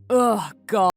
Ugh, God.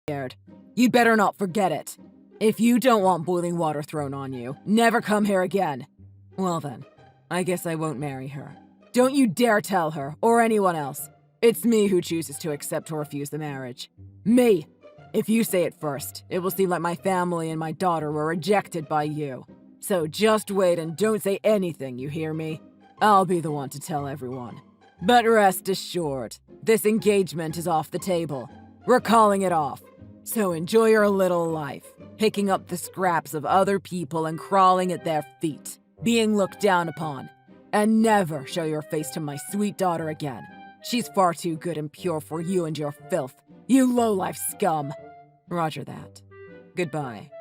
scared. You'd better not forget it. If you don't want boiling water thrown on you, never come here again. Well then, I guess I won't marry her. Don't you dare tell her, or anyone else. It's me who chooses to accept or refuse the marriage. Me! If you say it first, it will seem like my family and my daughter were rejected by you. So just wait and don't say anything, you hear me? I'll be the one to tell everyone. But rest assured, this engagement is off the table. We're calling it off. So enjoy your little life, picking up the scraps of other people and crawling at their feet, being looked down upon. And never show your face to my sweet daughter again. She's far too good and pure for you and your filth, you low-life scum. Roger that. Goodbye.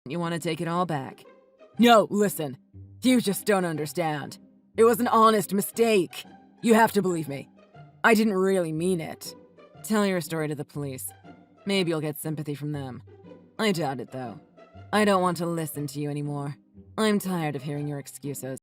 You want to take it all back. No, listen. You just don't understand. It was an honest mistake. You have to believe me. I didn't really mean it. Tell your story to the police. Maybe you'll get sympathy from them. I doubt it, though. I don't want to listen to you anymore. I'm tired of hearing your excuses.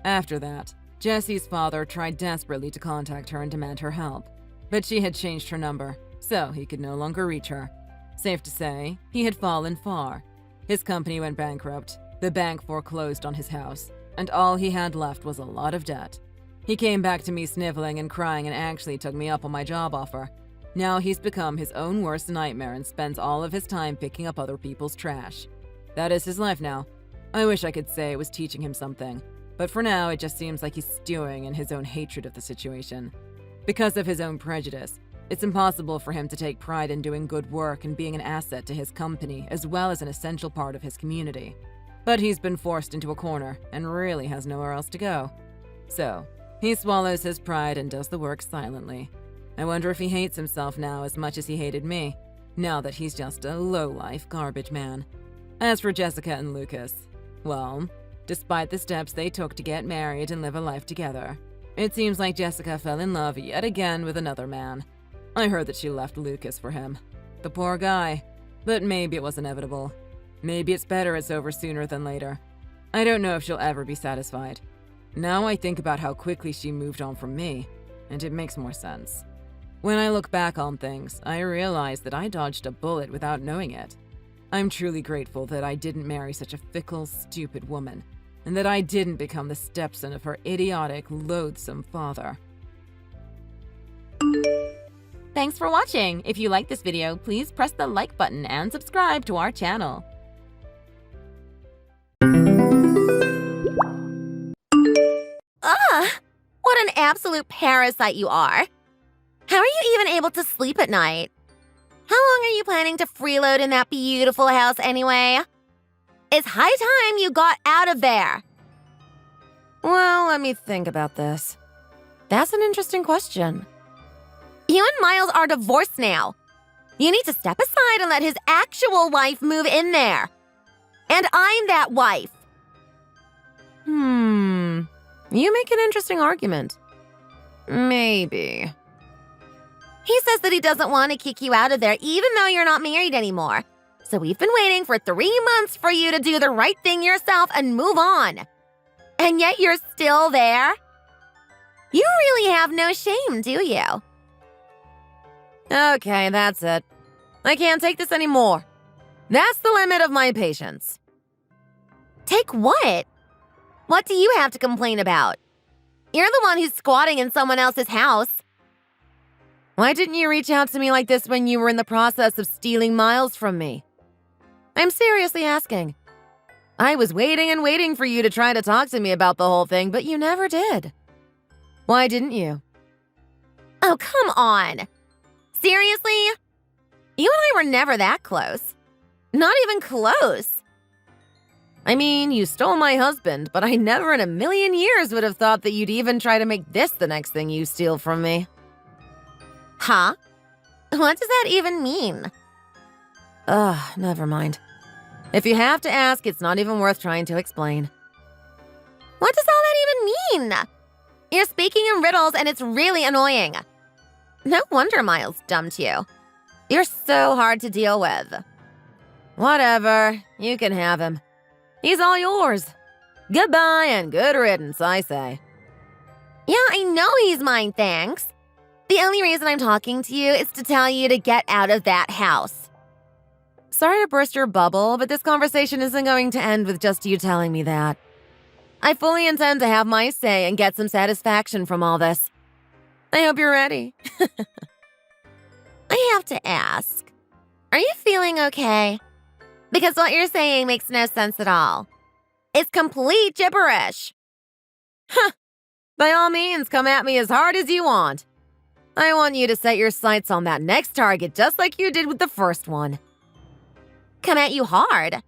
After that, Jessie's father tried desperately to contact her and demand her help, but she had changed her number, so he could no longer reach her. Safe to say, he had fallen far. His company went bankrupt, the bank foreclosed on his house, and all he had left was a lot of debt. He came back to me sniveling and crying and actually took me up on my job offer. Now he's become his own worst nightmare and spends all of his time picking up other people's trash. That is his life now. I wish I could say it was teaching him something, but for now it just seems like he's stewing in his own hatred of the situation. Because of his own prejudice, It's impossible for him to take pride in doing good work and being an asset to his company, as well as an essential part of his community. But he's been forced into a corner and really has nowhere else to go. So, he swallows his pride and does the work silently. I wonder if he hates himself now as much as he hated me, now that he's just a low-life garbage man. As for Jessica and Lucas, well, despite the steps they took to get married and live a life together, it seems like Jessica fell in love yet again with another man. I heard that she left Lucas for him. The poor guy. But maybe it was inevitable. Maybe it's better it's over sooner than later. I don't know if she'll ever be satisfied. Now I think about how quickly she moved on from me, and it makes more sense. When I look back on things, I realize that I dodged a bullet without knowing it. I'm truly grateful that I didn't marry such a fickle, stupid woman, and that I didn't become the stepson of her idiotic, loathsome father. Thanks for watching! If you like this video, please press the like button and subscribe to our channel. Ugh! What an absolute parasite you are! How are you even able to sleep at night? How long are you planning to freeload in that beautiful house anyway? It's high time you got out of there! Well, let me think about this. That's an interesting question. You and Miles are divorced now. You need to step aside and let his actual wife move in there. And I'm that wife. You make an interesting argument. Maybe. He says that he doesn't want to kick you out of there even though you're not married anymore. So we've been waiting for 3 months for you to do the right thing yourself and move on. And yet you're still there? You really have no shame, do you? Okay, that's it. I can't take this anymore. That's the limit of my patience. Take what? What do you have to complain about? You're the one who's squatting in someone else's house. Why didn't you reach out to me like this when you were in the process of stealing Miles from me? I'm seriously asking. I was waiting and waiting for you to try to talk to me about the whole thing, but you never did. Why didn't you? Oh, come on. Seriously? You and I were never that close. Not even close. I mean, you stole my husband, but I never in a million years would have thought that you'd even try to make this the next thing you steal from me. Huh? What does that even mean? Ugh, never mind. If you have to ask, it's not even worth trying to explain. What does all that even mean? You're speaking in riddles and it's really annoying. No wonder Miles dumped you. You're so hard to deal with. Whatever, you can have him. He's all yours. Goodbye and good riddance, I say. Yeah, I know he's mine, thanks. The only reason I'm talking to you is to tell you to get out of that house. Sorry to burst your bubble, but this conversation isn't going to end with just you telling me that. I fully intend to have my say and get some satisfaction from all this. I hope you're ready. I have to ask, are you feeling okay? Because what you're saying makes no sense at all. It's complete gibberish. Huh. By all means, come at me as hard as you want. I want you to set your sights on that next target just like you did with the first one. Come at you hard?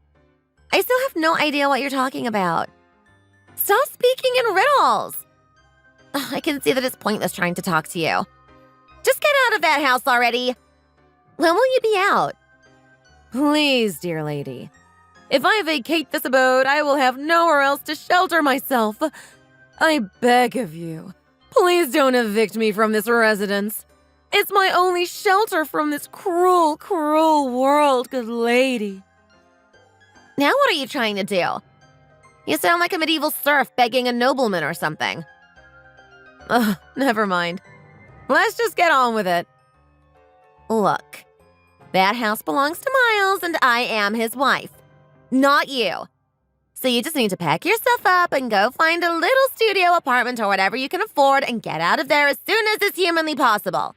I still have no idea what you're talking about. Stop speaking in riddles. Ugh, I can see that it's pointless trying to talk to you. Just get out of that house already. When will you be out? Please, dear lady. If I vacate this abode, I will have nowhere else to shelter myself. I beg of you, please don't evict me from this residence. It's my only shelter from this cruel, cruel world, good lady. Now what are you trying to do? You sound like a medieval serf begging a nobleman or something. Ugh, never mind. Let's just get on with it. Look, that house belongs to Miles and I am his wife, not you. So you just need to pack yourself up and go find a little studio apartment or whatever you can afford and get out of there as soon as is humanly possible.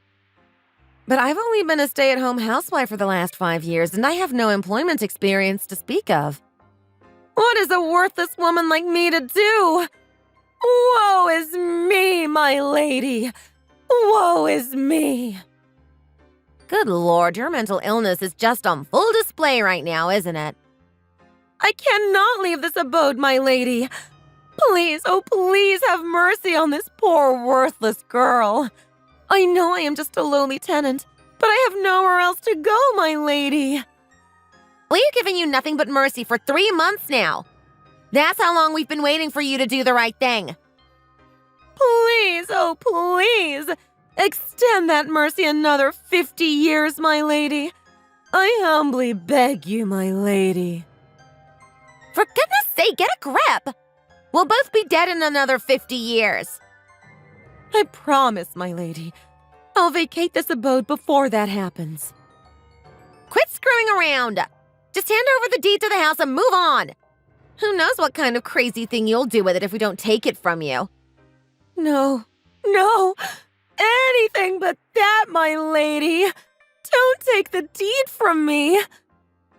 But I've only been a stay-at-home housewife for the last 5 years and I have no employment experience to speak of. What is a worthless woman like me to do? Woe is me, my lady. Woe is me. Good Lord, your mental illness is just on full display right now, isn't it? I cannot leave this abode, my lady. Please, oh please have mercy on this poor, worthless girl. I know I am just a lowly tenant, but I have nowhere else to go, my lady. We've given you nothing but mercy for 3 months now. That's how long we've been waiting for you to do the right thing. Please, oh please, extend that mercy another 50 years, my lady. I humbly beg you, my lady. For goodness sake, get a grip. We'll both be dead in another 50 years. I promise, my lady. I'll vacate this abode before that happens. Quit screwing around. Just hand over the deed to the house and move on. Who knows what kind of crazy thing you'll do with it if we don't take it from you. No, anything but that, my lady. Don't take the deed from me.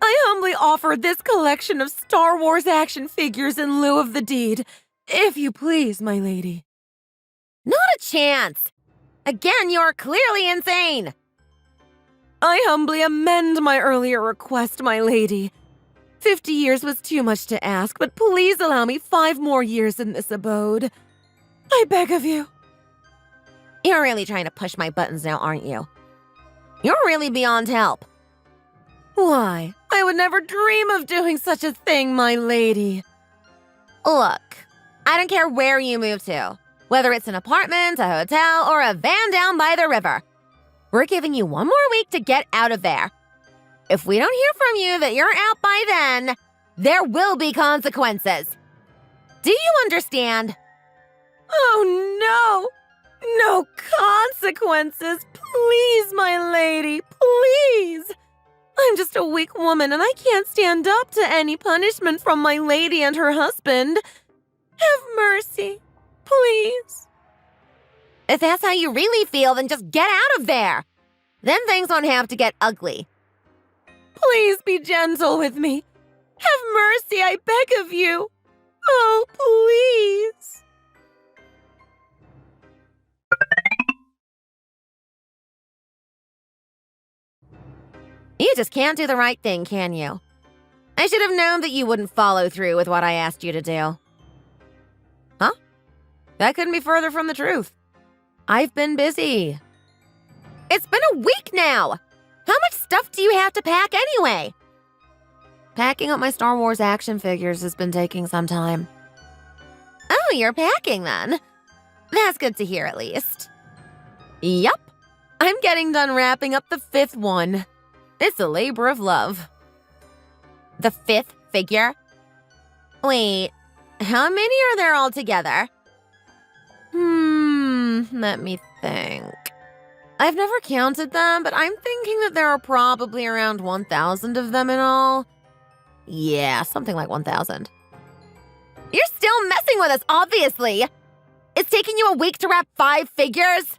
I humbly offer this collection of Star Wars action figures in lieu of the deed, if you please, my lady. Not a chance. Again, you're clearly insane. I humbly amend my earlier request, my lady. 50 years was too much to ask, but please allow me 5 more years in this abode. I beg of you. You're really trying to push my buttons now, aren't you? You're really beyond help. Why? I would never dream of doing such a thing, my lady. Look, I don't care where you move to, whether it's an apartment, a hotel, or a van down by the river. We're giving you 1 more week to get out of there. If we don't hear from you that you're out by then, there will be consequences. Do you understand? Oh, no! No consequences! Please, my lady, please! I'm just a weak woman and I can't stand up to any punishment from my lady and her husband. Have mercy, please. If that's how you really feel, then just get out of there. Then things won't have to get ugly. Please be gentle with me. Have mercy, I beg of you. Oh, please. You just can't do the right thing, can you? I should have known that you wouldn't follow through with what I asked you to do. Huh? That couldn't be further from the truth. I've been busy. It's been a week now. How much stuff do you have to pack anyway? Packing up my Star Wars action figures has been taking some time. Oh, you're packing then. That's good to hear at least. Yup. I'm getting done wrapping up the 5th one. It's a labor of love. The 5th figure? Wait, how many are there altogether? Let me think. I've never counted them, but I'm thinking that there are probably around 1,000 of them in all. Yeah, something like 1,000. You're still messing with us, obviously. It's taking you a week to wrap 5 figures?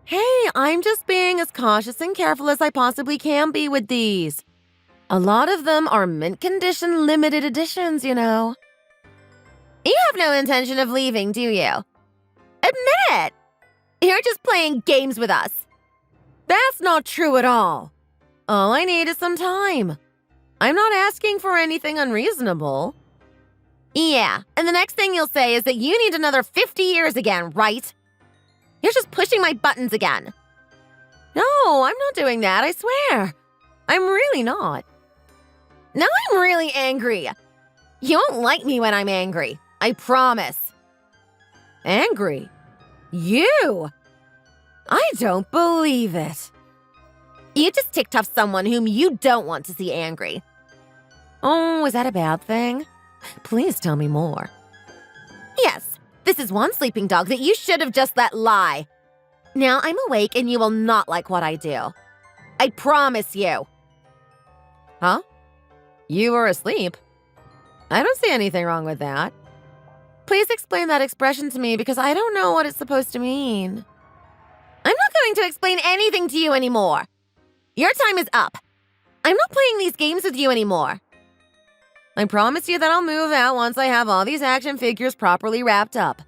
Hey, I'm just being as cautious and careful as I possibly can be with these. A lot of them are mint condition limited editions, you know. You have no intention of leaving, do you? Admit it! You're just playing games with us. That's not true at all. All I need is some time. I'm not asking for anything unreasonable. Yeah, and the next thing you'll say is that you need another 50 years again, right? You're just pushing my buttons again. No, I'm not doing that, I swear. I'm really not. Now I'm really angry. You won't like me when I'm angry. I promise. Angry? You? I don't believe it. You just ticked off someone whom you don't want to see angry. Oh, is that a bad thing? Please tell me more. Yes, this is one sleeping dog that you should have just let lie. Now I'm awake and you will not like what I do. I promise you. Huh? You were asleep? I don't see anything wrong with that. Please explain that expression to me because I don't know what it's supposed to mean. I'm not going to explain anything to you anymore. Your time is up. I'm not playing these games with you anymore. I promise you that I'll move out once I have all these action figures properly wrapped up.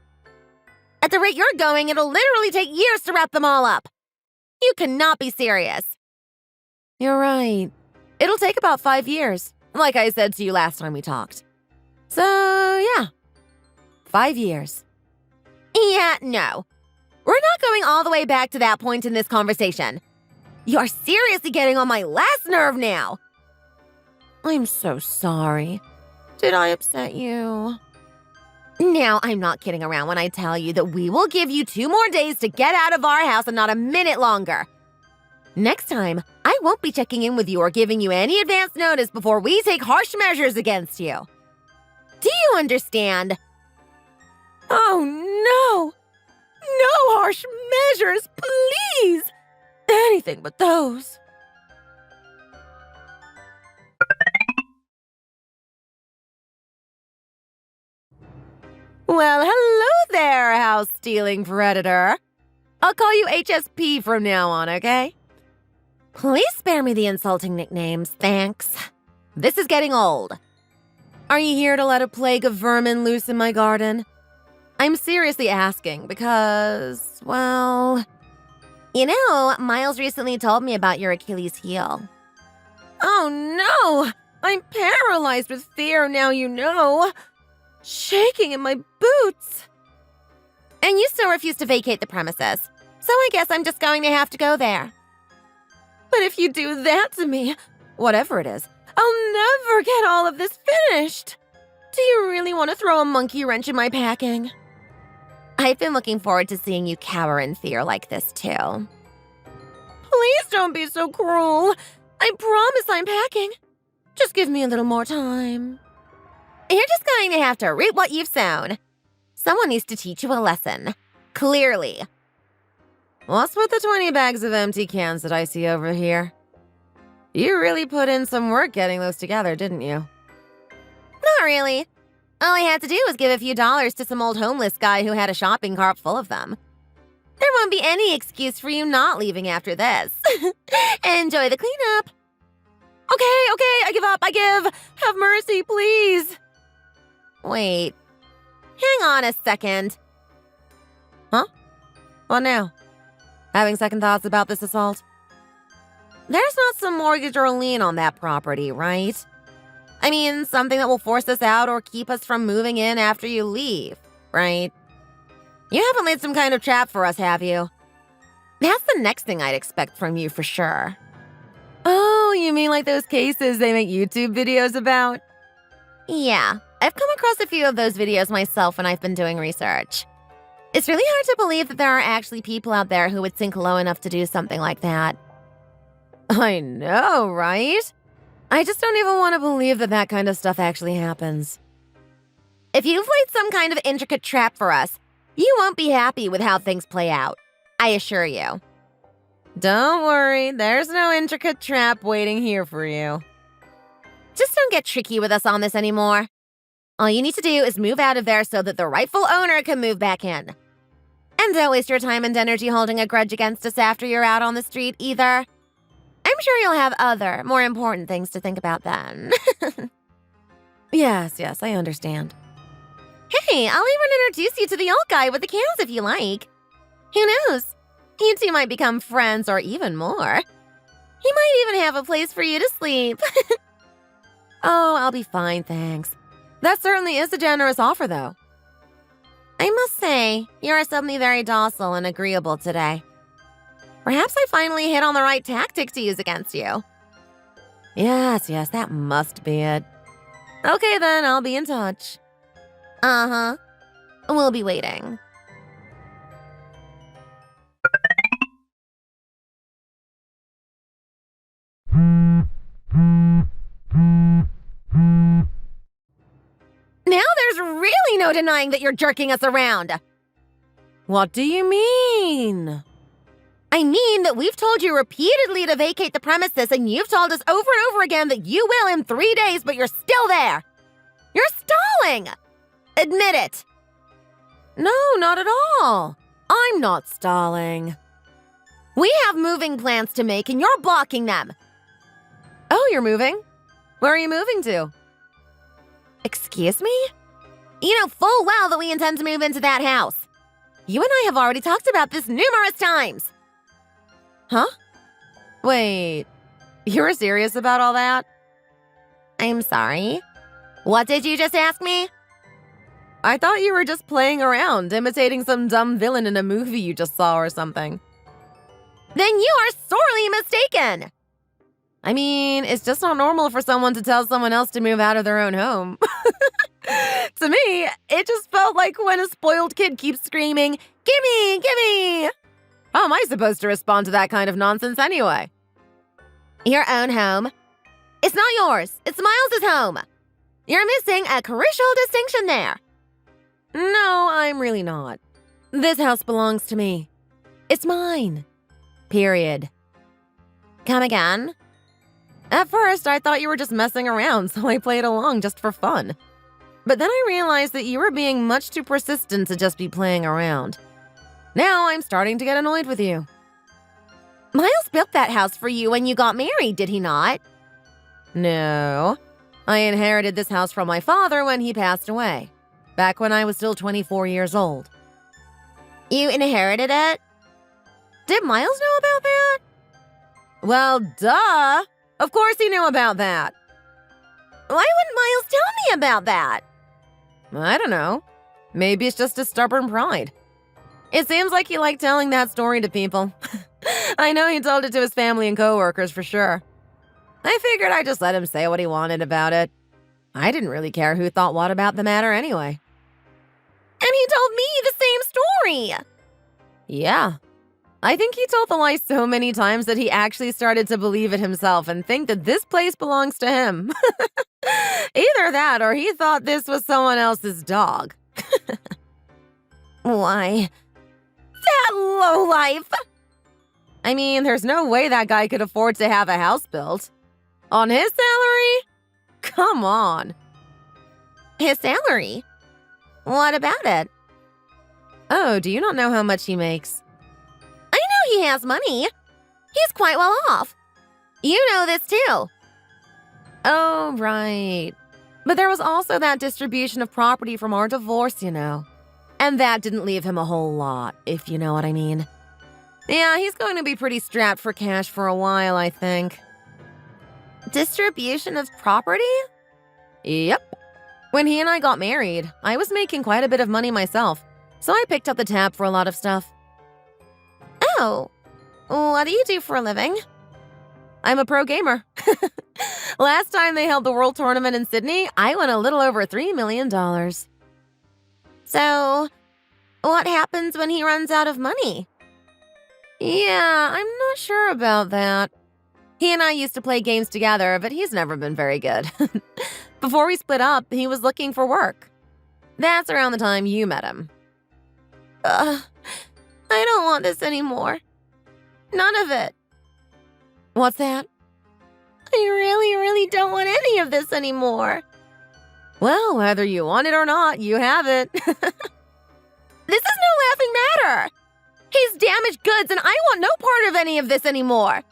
At the rate you're going, it'll literally take years to wrap them all up. You cannot be serious. You're right. It'll take about 5 years, like I said to you last time we talked. So, yeah. 5 years. Yeah, no. We're not going all the way back to that point in this conversation. You're seriously getting on my last nerve now. I'm so sorry. Did I upset you? Now, I'm not kidding around when I tell you that we will give you 2 more days to get out of our house and not a minute longer. Next time, I won't be checking in with you or giving you any advance notice before we take harsh measures against you. Do you understand? Oh, no! No harsh measures, please! Anything but those. Well, hello there, house-stealing predator. I'll call you HSP from now on, okay? Please spare me the insulting nicknames, thanks. This is getting old. Are you here to let a plague of vermin loose in my garden? I'm seriously asking because, well... You know, Miles recently told me about your Achilles heel. Oh no! I'm paralyzed with fear now you know. Shaking in my boots. And you still refuse to vacate the premises. So I guess I'm just going to have to go there. But if you do that to me, whatever it is, I'll never get all of this finished. Do you really want to throw a monkey wrench in my packing? I've been looking forward to seeing you cower in fear like this, too. Please don't be so cruel. I promise I'm packing. Just give me a little more time. You're just going to have to reap what you've sown. Someone needs to teach you a lesson. Clearly. What's with the 20 bags of empty cans that I see over here? You really put in some work getting those together, didn't you? Not really. All I had to do was give a few dollars to some old homeless guy who had a shopping cart full of them. There won't be any excuse for you not leaving after this. Enjoy the cleanup. Okay, I give up, I give. Have mercy, please. Wait. Hang on a second. Huh? What now? Having second thoughts about this assault? There's not some mortgage or lien on that property, right? I mean, something that will force us out or keep us from moving in after you leave, right? You haven't laid some kind of trap for us, have you? That's the next thing I'd expect from you for sure. Oh, you mean like those cases they make YouTube videos about? Yeah, I've come across a few of those videos myself when I've been doing research. It's really hard to believe that there are actually people out there who would sink low enough to do something like that. I know, right? I just don't even want to believe that that kind of stuff actually happens. If you've laid some kind of intricate trap for us, you won't be happy with how things play out. I assure you. Don't worry, there's no intricate trap waiting here for you. Just don't get tricky with us on this anymore. All you need to do is move out of there so that the rightful owner can move back in. And don't waste your time and energy holding a grudge against us after you're out on the street either. I'm sure you'll have other, more important things to think about then. Yes, I understand. Hey, I'll even introduce you to the old guy with the cans if you like. Who knows? You two might become friends or even more. He might even have a place for you to sleep. Oh, I'll be fine, thanks. That certainly is a generous offer, though. I must say, you are suddenly very docile and agreeable today. Perhaps I finally hit on the right tactic to use against you. Yes, that must be it. Okay, then, I'll be in touch. Uh-huh. We'll be waiting. Now there's really no denying that you're jerking us around. What do you mean? I mean that we've told you repeatedly to vacate the premises, and you've told us over and over again that you will in 3 days, but you're still there. You're stalling. Admit it. No, not at all. I'm not stalling. We have moving plans to make, and you're blocking them. Oh, you're moving? Where are you moving to? Excuse me? You know full well that we intend to move into that house. You and I have already talked about this numerous times. Huh? Wait, You're serious about all that? I'm sorry. What did you just ask me? I thought you were just playing around, imitating some dumb villain in a movie you just saw or something. Then you are sorely mistaken. I mean, it's just not normal for someone to tell someone else to move out of their own home. To me, it just felt like when a spoiled kid keeps screaming, "Gimme, gimme!" How am I supposed to respond to that kind of nonsense anyway? Your own home. It's not yours. It's Miles's home. You're missing a crucial distinction there. No, I'm really not. This house belongs to me. It's mine. Period. Come again? At first, I thought you were just messing around, so I played along just for fun. But then I realized that you were being much too persistent to just be playing around. Now I'm starting to get annoyed with you. Miles built that house for you when you got married, did he not? No. I inherited this house from my father when he passed away, back when I was still 24 years old. You inherited it? Did Miles know about that? Well, duh! Of course he knew about that. Why wouldn't Miles tell me about that? I don't know. Maybe it's just a stubborn pride. It seems like he liked telling that story to people. I know he told it to his family and coworkers for sure. I figured I'd just let him say what he wanted about it. I didn't really care who thought what about the matter anyway. And he told me the same story. Yeah. I think he told the lie so many times that he actually started to believe it himself and think that this place belongs to him. Either that or he thought this was someone else's dog. Why? That lowlife! I mean, there's no way that guy could afford to have a house built. On his salary? Come on. His salary? What about it? Oh, do you not know how much he makes? I know he has money. He's quite well off. You know this too. Oh, right. But there was also that distribution of property from our divorce, you know. And that didn't leave him a whole lot, if you know what I mean. Yeah, he's going to be pretty strapped for cash for a while, I think. Distribution of property? Yep. When he and I got married, I was making quite a bit of money myself, so I picked up the tab for a lot of stuff. Oh, what do you do for a living? I'm a pro gamer. Last time they held the World Tournament in Sydney, I won a little over $3 million. So, what happens when he runs out of money? Yeah, I'm not sure about that. He and I used to play games together, but he's never been very good. Before we split up, he was looking for work. That's around the time you met him. I don't want this anymore. None of it. What's that? I really don't want any of this anymore. Well, whether you want it or not, you have it. This is no laughing matter. He's damaged goods and I want no part of any of this anymore.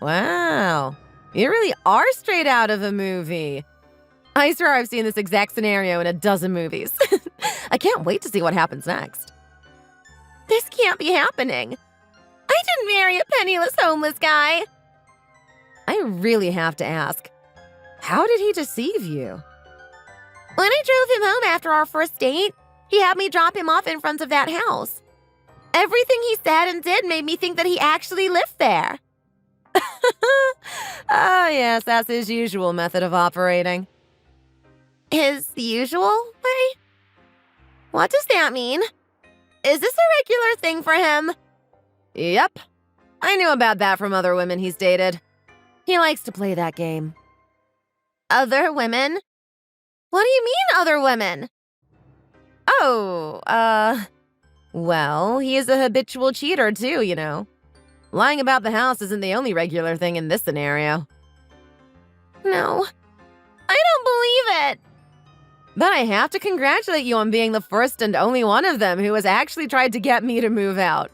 Wow, you really are straight out of a movie. I swear I've seen this exact scenario in a dozen movies. I can't wait to see what happens next. This can't be happening. I didn't marry a penniless homeless guy. I really have to ask, how did he deceive you? When I drove him home after our first date, he had me drop him off in front of that house. Everything he said and did made me think that he actually lived there. Ah, yes, that's his usual method of operating. His usual way? What does that mean? Is this a regular thing for him? Yep. I knew about that from other women he's dated. He likes to play that game. Other women? What do you mean, other women? Oh, well, he is a habitual cheater too, you know. Lying about the house isn't the only regular thing in this scenario. No, I don't believe it. But I have to congratulate you on being the first and only one of them who has actually tried to get me to move out.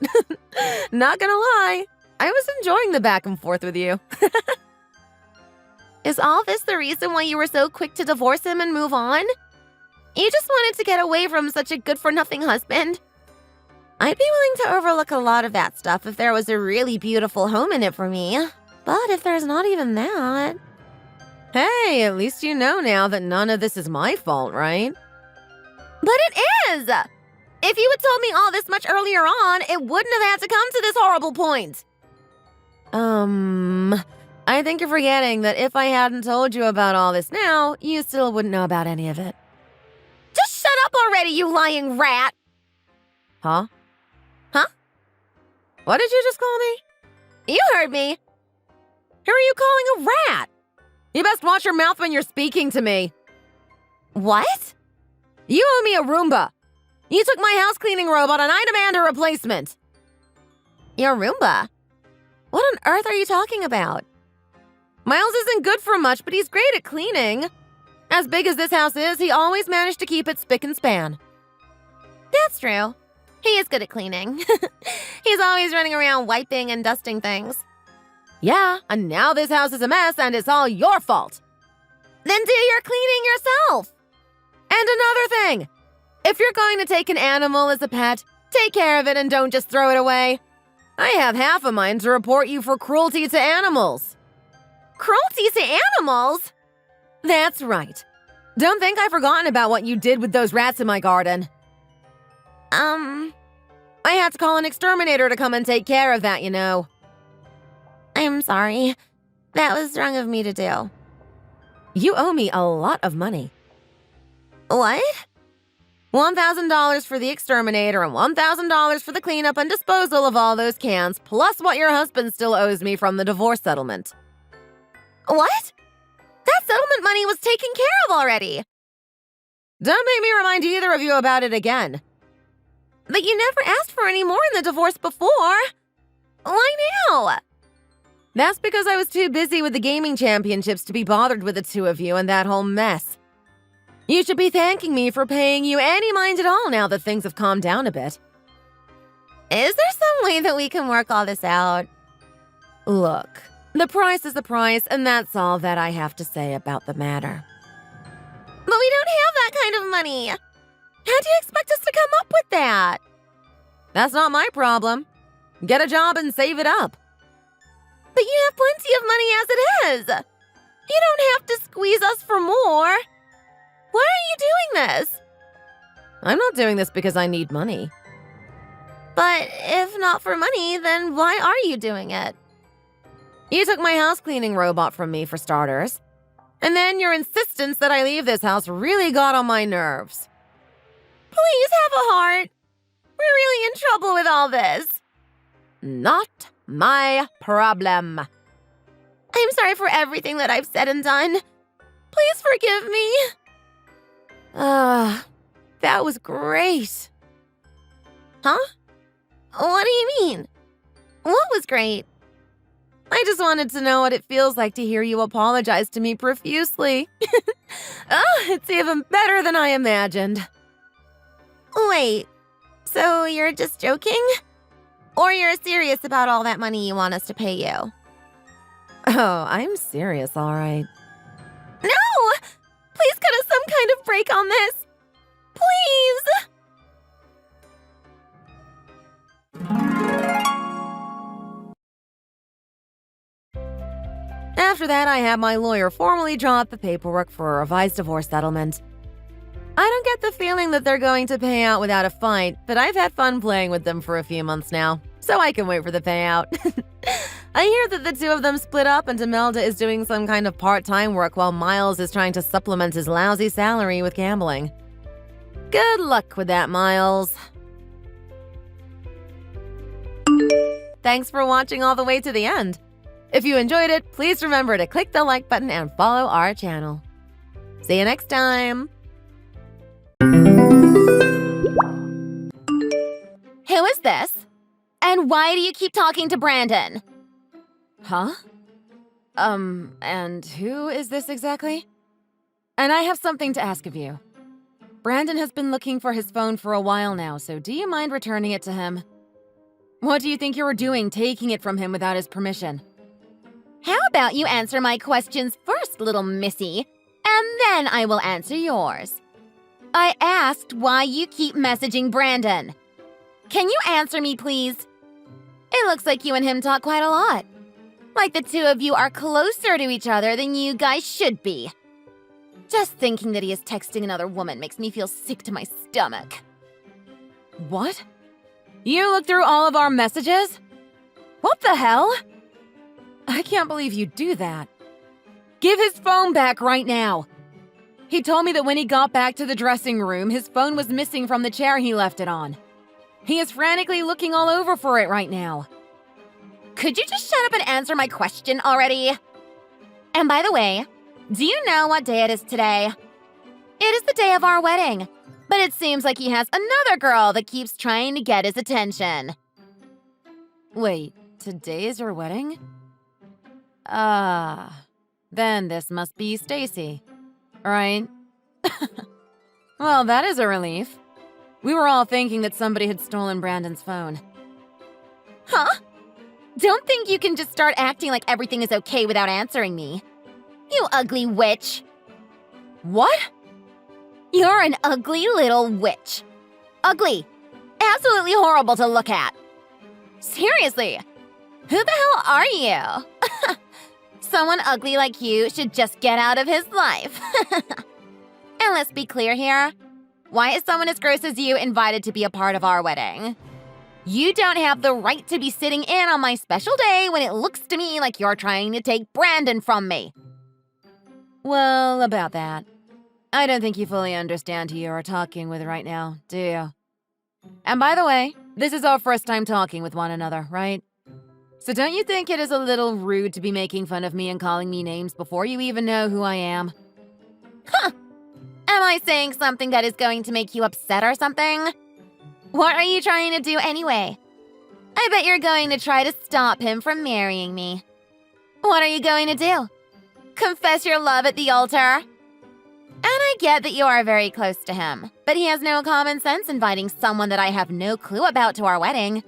Not gonna lie, I was enjoying the back and forth with you. Is all this the reason why you were so quick to divorce him and move on? You just wanted to get away from such a good-for-nothing husband? I'd be willing to overlook a lot of that stuff if there was a really beautiful home in it for me. But if there's not even that... Hey, at least you know now that none of this is my fault, right? But it is! If you had told me all this much earlier on, it wouldn't have had to come to this horrible point. I think you're forgetting that if I hadn't told you about all this now, you still wouldn't know about any of it. Just shut up already, you lying rat! Huh? Huh? What did you just call me? You heard me. Who are you calling a rat? You best watch your mouth when you're speaking to me. What? You owe me a Roomba. You took my house cleaning robot and I demand a replacement. Your Roomba? What on earth are you talking about? Miles isn't good for much, but he's great at cleaning. As big as this house is, he always managed to keep it spick and span. That's true. He is good at cleaning. He's always running around wiping and dusting things. Yeah, and now this house is a mess and it's all your fault. Then do your cleaning yourself. And another thing, if you're going to take an animal as a pet, take care of it and don't just throw it away. I have half a mind to report you for cruelty to animals. Cruelty to animals? That's right. Don't think I've forgotten about what you did with those rats in my garden. I had to call an exterminator to come and take care of that, you know. I'm sorry. That was wrong of me to do. You owe me a lot of money. What? $1,000 for the exterminator and $1,000 for the cleanup and disposal of all those cans, plus what your husband still owes me from the divorce settlement. What? That settlement money was taken care of already. Don't make me remind either of you about it again. But you never asked for any more in the divorce before. Why now? That's because I was too busy with the gaming championships to be bothered with the two of you and that whole mess. You should be thanking me for paying you any mind at all now that things have calmed down a bit. Is there some way that we can work all this out? Look, the price is the price, and that's all that I have to say about the matter. But we don't have that kind of money. How do you expect us to come up with that? That's not my problem. Get a job and save it up. But you have plenty of money as it is. You don't have to squeeze us for more. Why are you doing this? I'm not doing this because I need money. But if not for money, then why are you doing it? You took my house cleaning robot from me, for starters. And then your insistence that I leave this house really got on my nerves. Please have a heart. We're really in trouble with all this. Not my problem. I'm sorry for everything that I've said and done. Please forgive me. That was great. Huh? What do you mean? What was great? I just wanted to know what it feels like to hear you apologize to me profusely. It's even better than I imagined. Wait, so you're just joking? Or you're serious about all that money you want us to pay you? Oh, I'm serious, all right. No! Please cut us some kind of break on this. Please! After that, I had my lawyer formally draw up the paperwork for a revised divorce settlement. I don't get the feeling that they're going to pay out without a fight, but I've had fun playing with them for a few months now, so I can wait for the payout. I hear that the two of them split up and Imelda is doing some kind of part-time work while Miles is trying to supplement his lousy salary with gambling. Good luck with that, Miles. Thanks for watching all the way to the end. If you enjoyed it, please remember to click the like button and follow our channel. See you next time! Who is this? And why do you keep talking to Brandon? Huh? And who is this exactly? And I have something to ask of you. Brandon has been looking for his phone for a while now, so do you mind returning it to him? What do you think you were doing taking it from him without his permission? How about you answer my questions first, little missy, and then I will answer yours. I asked why you keep messaging Brandon. Can you answer me, please? It looks like you and him talk quite a lot. Like the two of you are closer to each other than you guys should be. Just thinking that he is texting another woman makes me feel sick to my stomach. What? You looked through all of our messages? What the hell? I can't believe you'd do that. Give his phone back right now. He told me that when he got back to the dressing room, his phone was missing from the chair he left it on. He is frantically looking all over for it right now. Could you just shut up and answer my question already? And by the way, do you know what day it is today? It is the day of our wedding, but it seems like he has another girl that keeps trying to get his attention. Wait, today is your wedding? Then this must be Stacy, right? Well, that is a relief. We were all thinking that somebody had stolen Brandon's phone. Huh? Don't think you can just start acting like everything is okay without answering me. You ugly witch. What? You're an ugly little witch. Ugly. Absolutely horrible to look at. Seriously, who the hell are you? Someone ugly like you should just get out of his life. And let's be clear here. Why is someone as gross as you invited to be a part of our wedding? You don't have the right to be sitting in on my special day when it looks to me like you're trying to take Brandon from me. Well, about that. I don't think you fully understand who you are talking with right now, do you? And by the way, this is our first time talking with one another, right? So don't you think it is a little rude to be making fun of me and calling me names before you even know who I am? Huh. Am I saying something that is going to make you upset or something? What are you trying to do anyway? I bet you're going to try to stop him from marrying me. What are you going to do? Confess your love at the altar? And I get that you are very close to him, but he has no common sense inviting someone that I have no clue about to our wedding.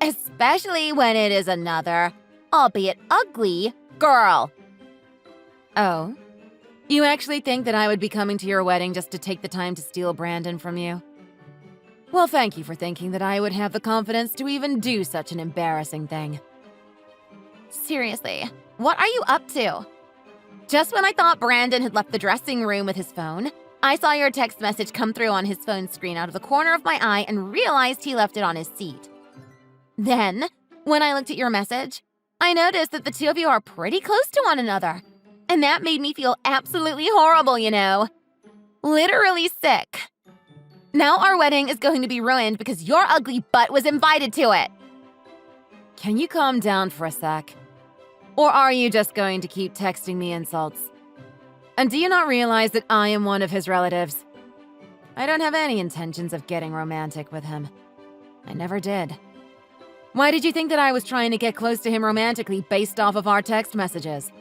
Especially when it is another, albeit ugly, girl. Oh? You actually think that I would be coming to your wedding just to take the time to steal Brandon from you? Well, thank you for thinking that I would have the confidence to even do such an embarrassing thing. Seriously, what are you up to? Just when I thought Brandon had left the dressing room with his phone, I saw your text message come through on his phone screen out of the corner of my eye and realized he left it on his seat. Then, when I looked at your message, I noticed that the two of you are pretty close to one another. And that made me feel absolutely horrible, you know. Literally sick. Now our wedding is going to be ruined because your ugly butt was invited to it. Can you calm down for a sec? Or are you just going to keep texting me insults? And do you not realize that I am one of his relatives? I don't have any intentions of getting romantic with him. I never did. Why did you think that I was trying to get close to him romantically based off of our text messages?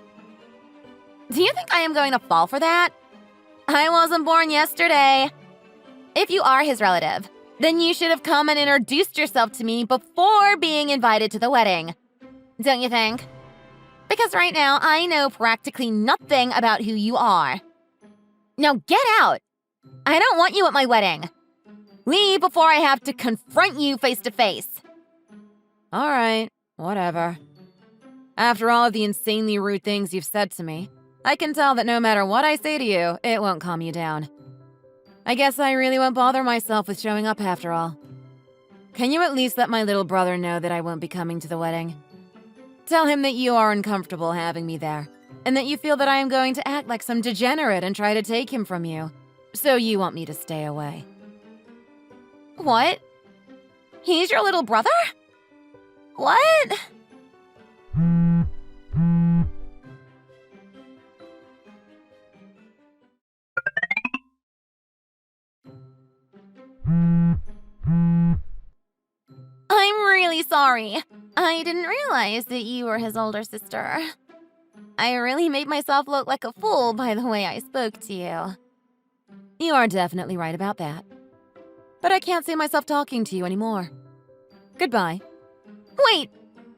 Do you think I am going to fall for that? I wasn't born yesterday. If you are his relative, then you should have come and introduced yourself to me before being invited to the wedding. Don't you think? Because right now, I know practically nothing about who you are. Now get out! I don't want you at my wedding. Leave before I have to confront you face to face. All right, whatever. After all of the insanely rude things you've said to me, I can tell that no matter what I say to you, it won't calm you down. I guess I really won't bother myself with showing up after all. Can you at least let my little brother know that I won't be coming to the wedding? Tell him that you are uncomfortable having me there, and that you feel that I am going to act like some degenerate and try to take him from you. So you want me to stay away. What? He's your little brother? What? I'm really sorry. I didn't realize that you were his older sister. I really made myself look like a fool by the way I spoke to you. You are definitely right about that. But I can't see myself talking to you anymore. Goodbye. Wait,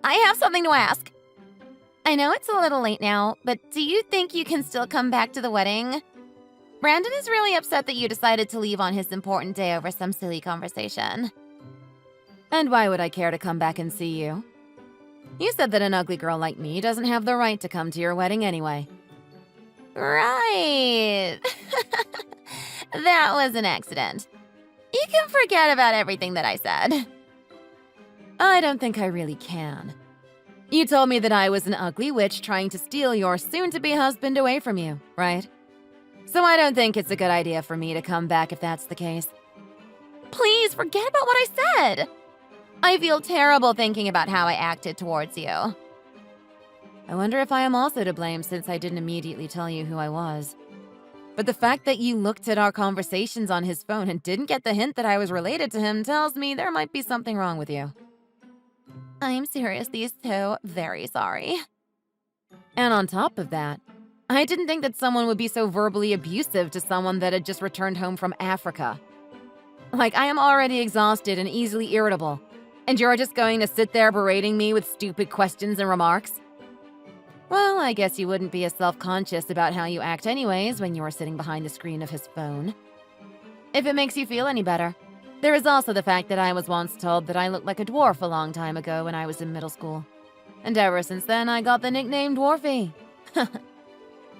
I have something to ask. I know it's a little late now, but do you think you can still come back to the wedding? Brandon is really upset that you decided to leave on his important day over some silly conversation. And why would I care to come back and see you? You said that an ugly girl like me doesn't have the right to come to your wedding anyway. Right. That was an accident. You can forget about everything that I said. I don't think I really can. You told me that I was an ugly witch trying to steal your soon-to-be husband away from you, right? So I don't think it's a good idea for me to come back if that's the case. Please forget about what I said. I feel terrible thinking about how I acted towards you. I wonder if I am also to blame since I didn't immediately tell you who I was. But the fact that you looked at our conversations on his phone and didn't get the hint that I was related to him tells me there might be something wrong with you. I'm seriously so very sorry. And on top of that, I didn't think that someone would be so verbally abusive to someone that had just returned home from Africa. Like, I am already exhausted and easily irritable, and you're just going to sit there berating me with stupid questions and remarks? Well, I guess you wouldn't be as self-conscious about how you act anyways when you're sitting behind the screen of his phone. If it makes you feel any better, there is also the fact that I was once told that I looked like a dwarf a long time ago when I was in middle school. And ever since then, I got the nickname Dwarfy.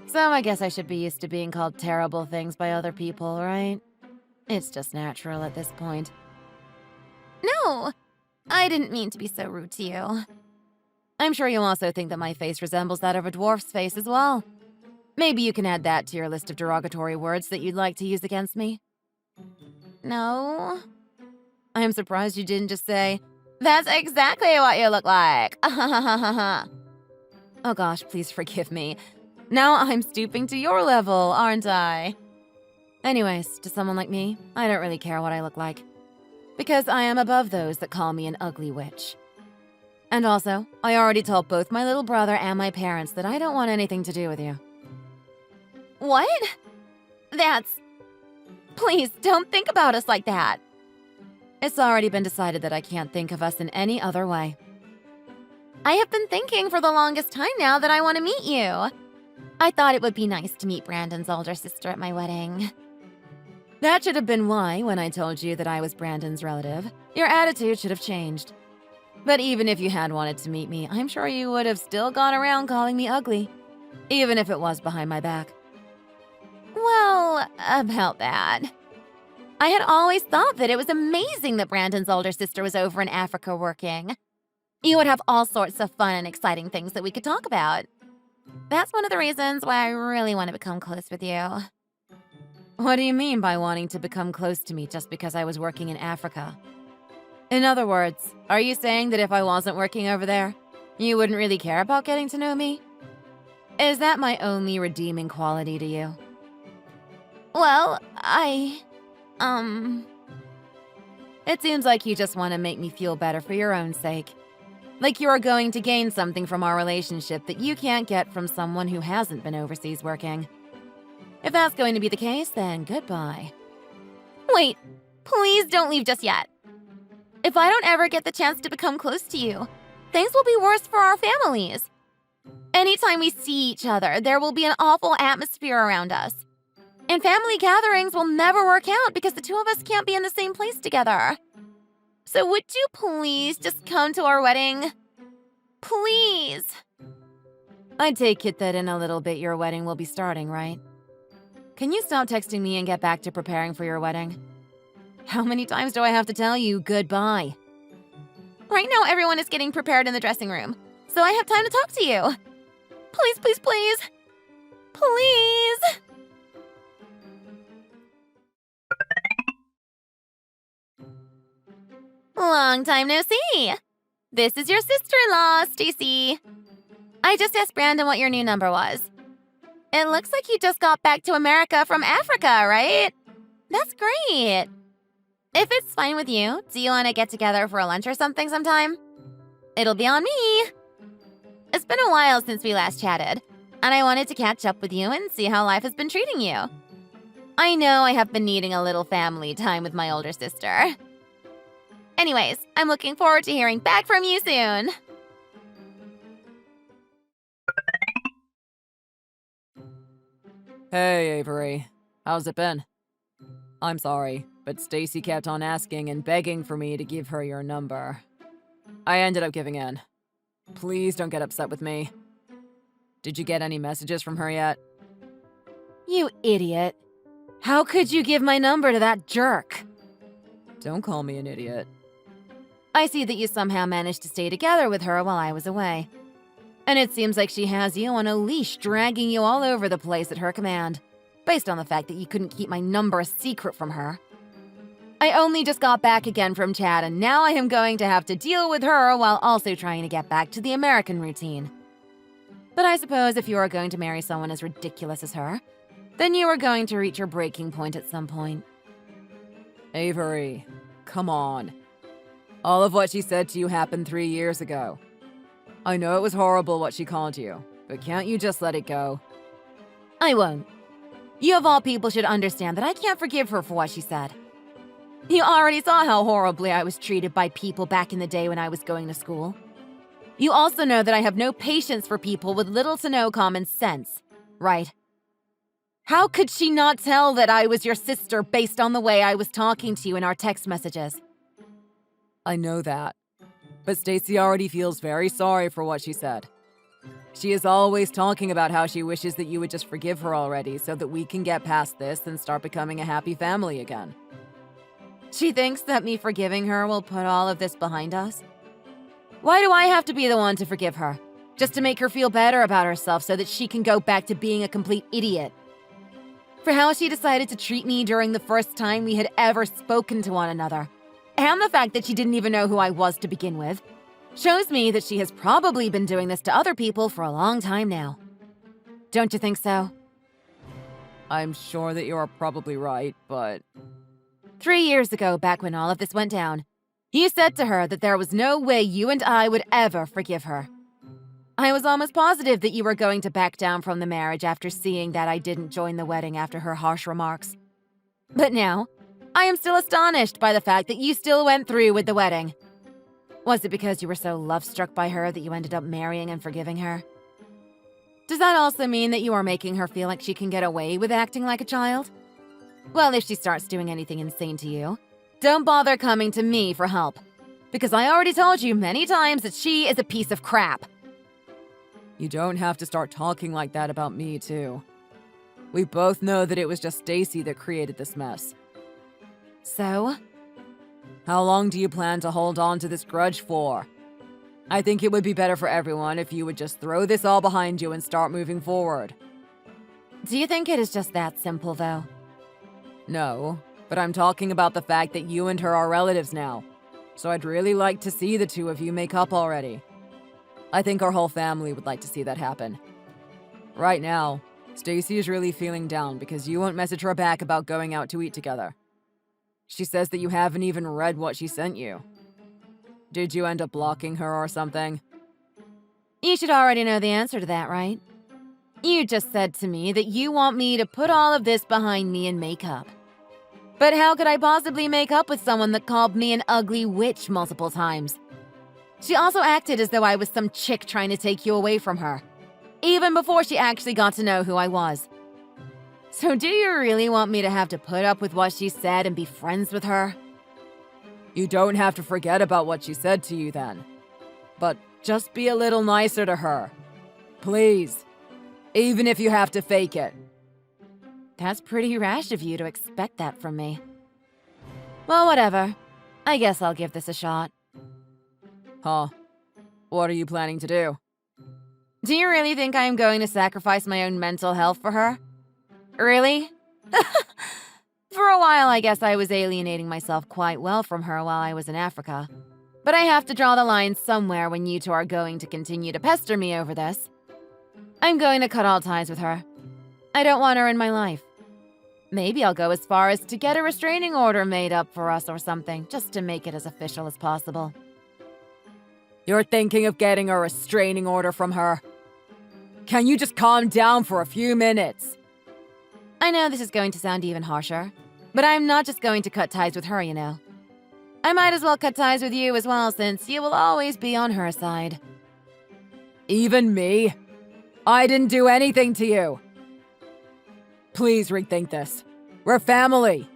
So I guess I should be used to being called terrible things by other people, right? It's just natural at this point. No, I didn't mean to be so rude to you. I'm sure you also think that my face resembles that of a dwarf's face as well. Maybe you can add that to your list of derogatory words that you'd like to use against me. No. I am surprised you didn't just say, That's exactly what you look like. oh gosh, please forgive me. Now I'm stooping to your level, aren't I? Anyways, to someone like me, I don't really care what I look like. Because I am above those that call me an ugly witch. And also, I already told both my little brother and my parents that I don't want anything to do with you. What? Please, don't think about us like that. It's already been decided that I can't think of us in any other way. I have been thinking for the longest time now that I want to meet you. I thought it would be nice to meet Brandon's older sister at my wedding. That should have been why, when I told you that I was Brandon's relative, your attitude should have changed. But even if you had wanted to meet me, I'm sure you would have still gone around calling me ugly, even if it was behind my back. Well, about that. I had always thought that it was amazing that Brandon's older sister was over in Africa working. You would have all sorts of fun and exciting things that we could talk about. That's one of the reasons why I really want to become close with you. What do you mean by wanting to become close to me just because I was working in Africa? In other words, are you saying that if I wasn't working over there, you wouldn't really care about getting to know me? Is that my only redeeming quality to you? Well, It seems like you just want to make me feel better for your own sake. Like you are going to gain something from our relationship that you can't get from someone who hasn't been overseas working. If that's going to be the case, then goodbye. Wait, please don't leave just yet. If I don't ever get the chance to become close to you, things will be worse for our families. Anytime we see each other, there will be an awful atmosphere around us. And family gatherings will never work out because the two of us can't be in the same place together. So would you please just come to our wedding? Please. I take it that in a little bit your wedding will be starting, right? Can you stop texting me and get back to preparing for your wedding? How many times do I have to tell you goodbye? Right now everyone is getting prepared in the dressing room, so I have time to talk to you. Please, please, please. Please. Long time no see. This is your sister-in-law, Stacy. I just asked Brandon what your new number was. It looks like you just got back to America from Africa, right? That's great. If it's fine with you, do you want to get together for a lunch or something sometime? It'll be on me. It's been a while since we last chatted, and I wanted to catch up with you and see how life has been treating you. I know I have been needing a little family time with my older sister. Anyways, I'm looking forward to hearing back from you soon. Hey, Avery. How's it been? I'm sorry, but Stacy kept on asking and begging for me to give her your number. I ended up giving in. Please don't get upset with me. Did you get any messages from her yet? You idiot. How could you give my number to that jerk? Don't call me an idiot. I see that you somehow managed to stay together with her while I was away. And it seems like she has you on a leash, dragging you all over the place at her command, based on the fact that you couldn't keep my number a secret from her. I only just got back again from Chad, and now I am going to have to deal with her while also trying to get back to the American routine. But I suppose if you are going to marry someone as ridiculous as her, then you are going to reach your breaking point at some point. Avery, come on. All of what she said to you happened 3 years ago. I know it was horrible what she called you, but can't you just let it go? I won't. You of all people should understand that I can't forgive her for what she said. You already saw how horribly I was treated by people back in the day when I was going to school. You also know that I have no patience for people with little to no common sense, right? How could she not tell that I was your sister based on the way I was talking to you in our text messages? I know that. But Stacy already feels very sorry for what she said. She is always talking about how she wishes that you would just forgive her already so that we can get past this and start becoming a happy family again. She thinks that me forgiving her will put all of this behind us? Why do I have to be the one to forgive her? Just to make her feel better about herself so that she can go back to being a complete idiot? For how she decided to treat me during the first time we had ever spoken to one another, and the fact that she didn't even know who I was to begin with, shows me that she has probably been doing this to other people for a long time now. Don't you think so? I'm sure that you are probably right, but... 3 years ago, back when all of this went down, you said to her that there was no way you and I would ever forgive her. I was almost positive that you were going to back down from the marriage after seeing that I didn't join the wedding after her harsh remarks. But now, I am still astonished by the fact that you still went through with the wedding. Was it because you were so love-struck by her that you ended up marrying and forgiving her? Does that also mean that you are making her feel like she can get away with acting like a child? Well, if she starts doing anything insane to you, don't bother coming to me for help, because I already told you many times that she is a piece of crap. You don't have to start talking like that about me, too. We both know that it was just Stacy that created this mess. So? How long do you plan to hold on to this grudge for? I think it would be better for everyone if you would just throw this all behind you and start moving forward. Do you think it is just that simple, though? No, but I'm talking about the fact that you and her are relatives now. So I'd really like to see the two of you make up already. I think our whole family would like to see that happen. Right now, Stacy is really feeling down because you won't message her back about going out to eat together. She says that you haven't even read what she sent you. Did you end up blocking her or something? You should already know the answer to that, right? You just said to me that you want me to put all of this behind me and make up. But how could I possibly make up with someone that called me an ugly witch multiple times? She also acted as though I was some chick trying to take you away from her, even before she actually got to know who I was. So do you really want me to have to put up with what she said and be friends with her? You don't have to forget about what she said to you then. But just be a little nicer to her. Please. Even if you have to fake it. That's pretty rash of you to expect that from me. Well, whatever. I guess I'll give this a shot. Huh. What are you planning to do? Do you really think I am going to sacrifice my own mental health for her? Really? For a while, I guess I was alienating myself quite well from her while I was in Africa. But I have to draw the line somewhere when you two are going to continue to pester me over this. I'm going to cut all ties with her. I don't want her in my life. Maybe I'll go as far as to get a restraining order made up for us or something, just to make it as official as possible. You're thinking of getting a restraining order from her? Can you just calm down for a few minutes? I know this is going to sound even harsher, but I'm not just going to cut ties with her, you know. I might as well cut ties with you as well, since you will always be on her side. Even me? I didn't do anything to you. Please rethink this. We're family.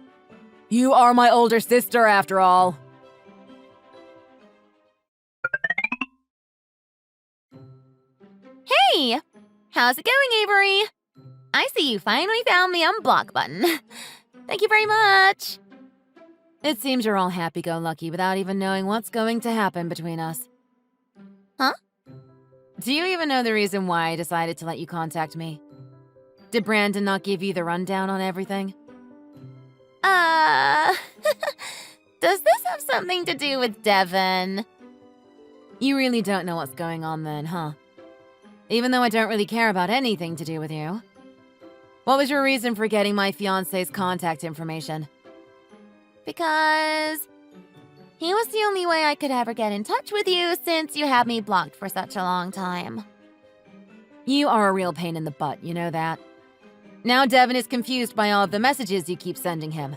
You are my older sister, after all. How's it going, Avery? I see you finally found the unblock button. Thank you very much. It seems you're all happy-go-lucky without even knowing what's going to happen between us. Huh? Do you even know the reason why I decided to let you contact me? Did Brandon not give you the rundown on everything? Does this have something to do with Devin? You really don't know what's going on then, huh? Even though I don't really care about anything to do with you. What was your reason for getting my fiancé's contact information? Because he was the only way I could ever get in touch with you since you had me blocked for such a long time. You are a real pain in the butt, you know that? Now Devin is confused by all of the messages you keep sending him.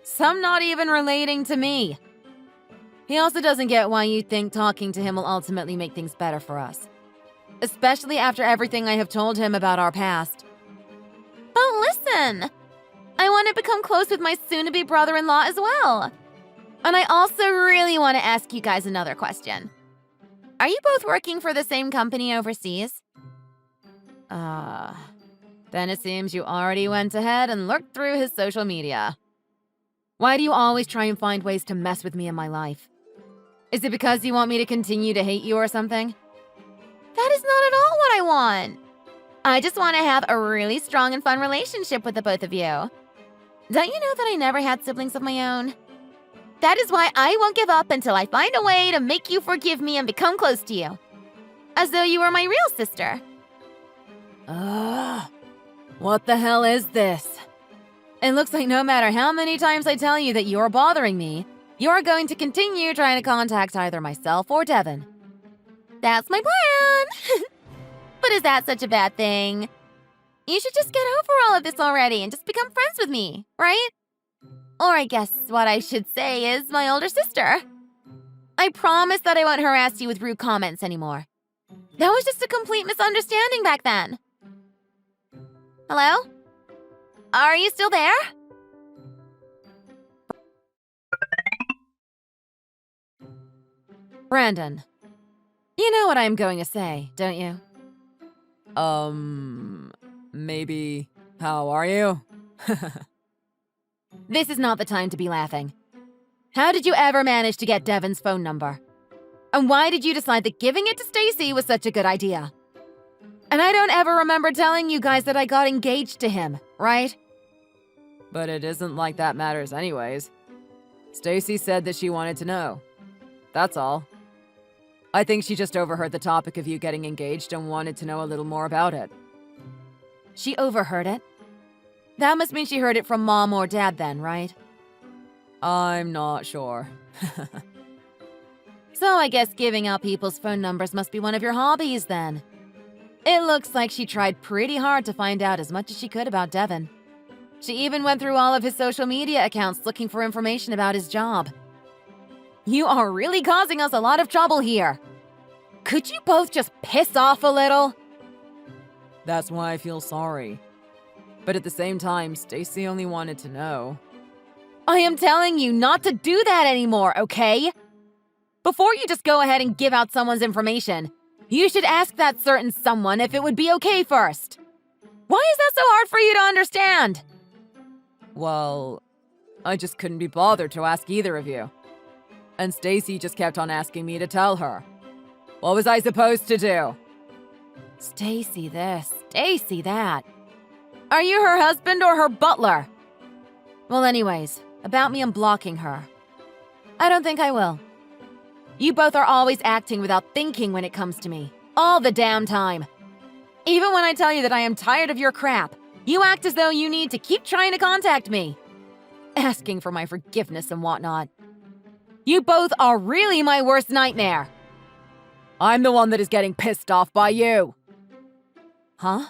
Some not even relating to me. He also doesn't get why you think talking to him will ultimately make things better for us. Especially after everything I have told him about our past. But listen, I want to become close with my soon-to-be brother-in-law as well. And I also really want to ask you guys another question. Are you both working for the same company overseas? Then it seems you already went ahead and looked through his social media. Why do you always try and find ways to mess with me in my life? Is it because you want me to continue to hate you or something? That is not at all what I want. I just want to have a really strong and fun relationship with the both of you. Don't you know that I never had siblings of my own? That is why I won't give up until I find a way to make you forgive me and become close to you. As though you were my real sister. What the hell is this? It looks like no matter how many times I tell you that you're bothering me, you're going to continue trying to contact either myself or Devin. That's my plan! But is that such a bad thing? You should just get over all of this already and just become friends with me, right? Or I guess what I should say is my older sister. I promise that I won't harass you with rude comments anymore. That was just a complete misunderstanding back then. Hello? Are you still there? Brandon, you know what I'm going to say, don't you? Maybe. How are you? This is not the time to be laughing. How did you ever manage to get Devin's phone number? And why did you decide that giving it to Stacy was such a good idea? And I don't ever remember telling you guys that I got engaged to him, right? But it isn't like that matters anyways. Stacy said that she wanted to know. That's all. I think she just overheard the topic of you getting engaged and wanted to know a little more about it. She overheard it? That must mean she heard it from Mom or Dad then, right? I'm not sure. So I guess giving out people's phone numbers must be one of your hobbies then. It looks like she tried pretty hard to find out as much as she could about Devin. She even went through all of his social media accounts looking for information about his job. You are really causing us a lot of trouble here. Could you both just piss off a little? That's why I feel sorry. But at the same time, Stacy only wanted to know. I am telling you not to do that anymore, okay? Before you just go ahead and give out someone's information, you should ask that certain someone if it would be okay first. Why is that so hard for you to understand? Well, I just couldn't be bothered to ask either of you. And Stacy just kept on asking me to tell her. What was I supposed to do? Stacy this, Stacy that. Are you her husband or her butler? Well, anyways, about me unblocking her. I don't think I will. You both are always acting without thinking when it comes to me. All the damn time. Even when I tell you that I am tired of your crap, you act as though you need to keep trying to contact me. Asking for my forgiveness and whatnot. You both are really my worst nightmare. I'm the one that is getting pissed off by you. Huh?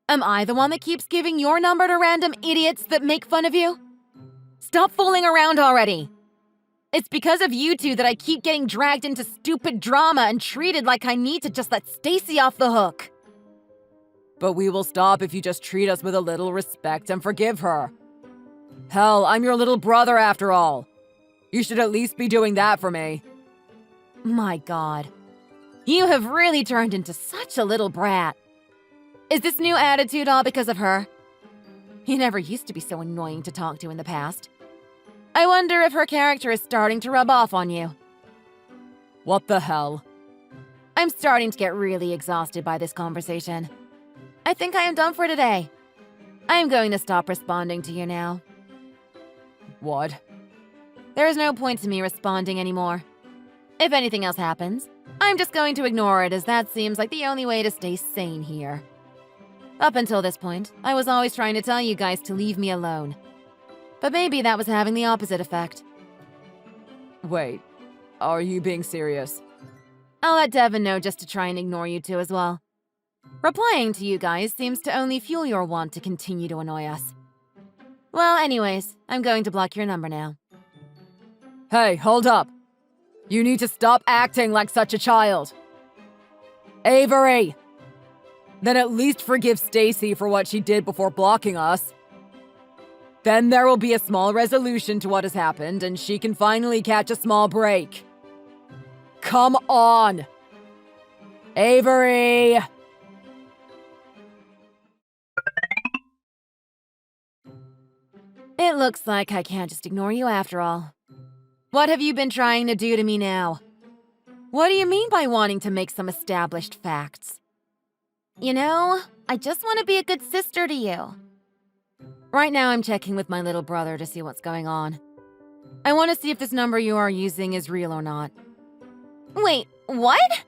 Am I the one that keeps giving your number to random idiots that make fun of you? Stop fooling around already. It's because of you two that I keep getting dragged into stupid drama and treated like I need to just let Stacy off the hook. But we will stop if you just treat us with a little respect and forgive her. Hell, I'm your little brother after all. You should at least be doing that for me. My God. You have really turned into such a little brat. Is this new attitude all because of her? You never used to be so annoying to talk to in the past. I wonder if her character is starting to rub off on you. What the hell? I'm starting to get really exhausted by this conversation. I think I am done for today. I'm going to stop responding to you now. What? There is no point to me responding anymore. If anything else happens, I'm just going to ignore it, as that seems like the only way to stay sane here. Up until this point, I was always trying to tell you guys to leave me alone. But maybe that was having the opposite effect. Wait, are you being serious? I'll let Devin know just to try and ignore you two as well. Replying to you guys seems to only fuel your want to continue to annoy us. Well, anyways, I'm going to block your number now. Hey, hold up. You need to stop acting like such a child. Avery! Then at least forgive Stacy for what she did before blocking us. Then there will be a small resolution to what has happened, and she can finally catch a small break. Come on! Avery! It looks like I can't just ignore you after all. What have you been trying to do to me now? What do you mean by wanting to make some established facts? You know, I just want to be a good sister to you. Right now I'm checking with my little brother to see what's going on. I want to see if this number you are using is real or not. Wait, what?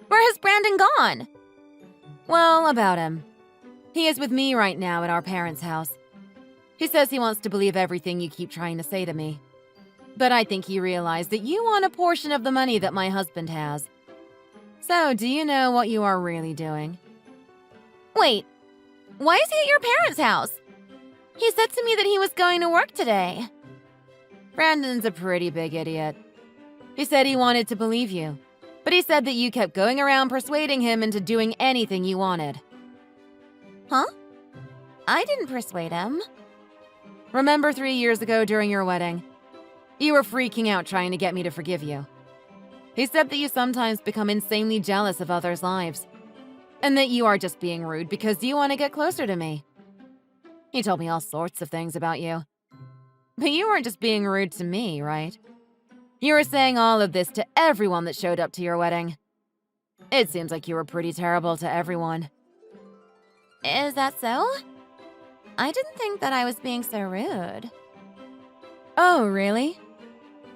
Where has Brandon gone? Well, about him. He is with me right now at our parents' house. He says he wants to believe everything you keep trying to say to me. But I think he realized that you want a portion of the money that my husband has. So, do you know what you are really doing? Wait, why is he at your parents' house? He said to me that he was going to work today. Brandon's a pretty big idiot. He said he wanted to believe you, but he said that you kept going around persuading him into doing anything you wanted. Huh? I didn't persuade him. Remember 3 years ago during your wedding? You were freaking out trying to get me to forgive you. He said that you sometimes become insanely jealous of others' lives, and that you are just being rude because you want to get closer to me. He told me all sorts of things about you. But you weren't just being rude to me, right? You were saying all of this to everyone that showed up to your wedding. It seems like you were pretty terrible to everyone. Is that so? I didn't think that I was being so rude. Oh, really?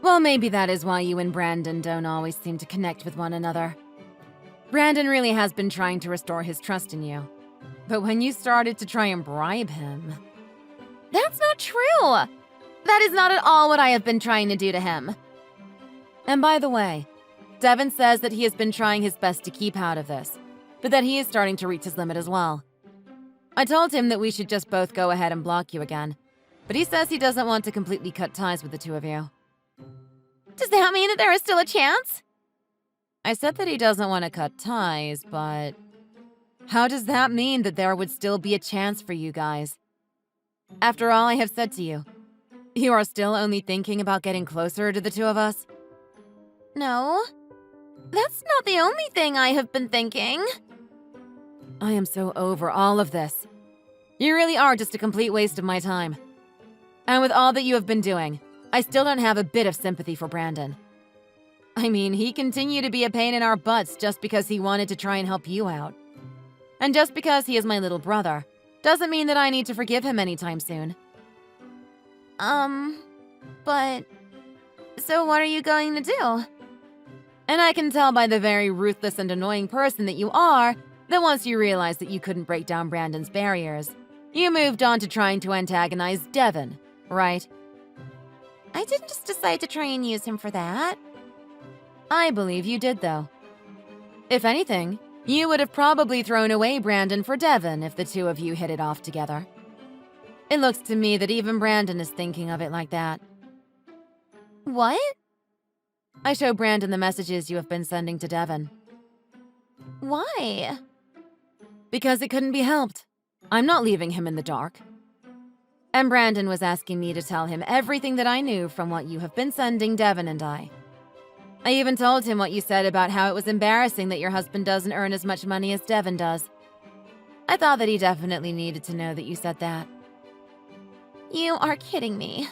Well, maybe that is why you and Brandon don't always seem to connect with one another. Brandon really has been trying to restore his trust in you. But when you started to try and bribe him... That's not true! That is not at all what I have been trying to do to him. And by the way, Devin says that he has been trying his best to keep out of this, but that he is starting to reach his limit as well. I told him that we should just both go ahead and block you again, but he says he doesn't want to completely cut ties with the two of you. Does that mean that there is still a chance? I said that he doesn't want to cut ties, but... how does that mean that there would still be a chance for you guys? After all I have said to you, you are still only thinking about getting closer to the two of us? No. That's not the only thing I have been thinking. I am so over all of this. You really are just a complete waste of my time. And with all that you have been doing, I still don't have a bit of sympathy for Brandon. I mean, he continued to be a pain in our butts just because he wanted to try and help you out. And just because he is my little brother, doesn't mean that I need to forgive him anytime soon. But... so what are you going to do? And I can tell by the very ruthless and annoying person that you are, that once you realized that you couldn't break down Brandon's barriers, you moved on to trying to antagonize Devin, right? I didn't just decide to try and use him for that. I believe you did, though. If anything, you would have probably thrown away Brandon for Devin if the two of you hit it off together. It looks to me that even Brandon is thinking of it like that. What? I show Brandon the messages you have been sending to Devin. Why? Because it couldn't be helped. I'm not leaving him in the dark. And Brandon was asking me to tell him everything that I knew from what you have been sending Devin and I. I even told him what you said about how it was embarrassing that your husband doesn't earn as much money as Devin does. I thought that he definitely needed to know that you said that. You are kidding me.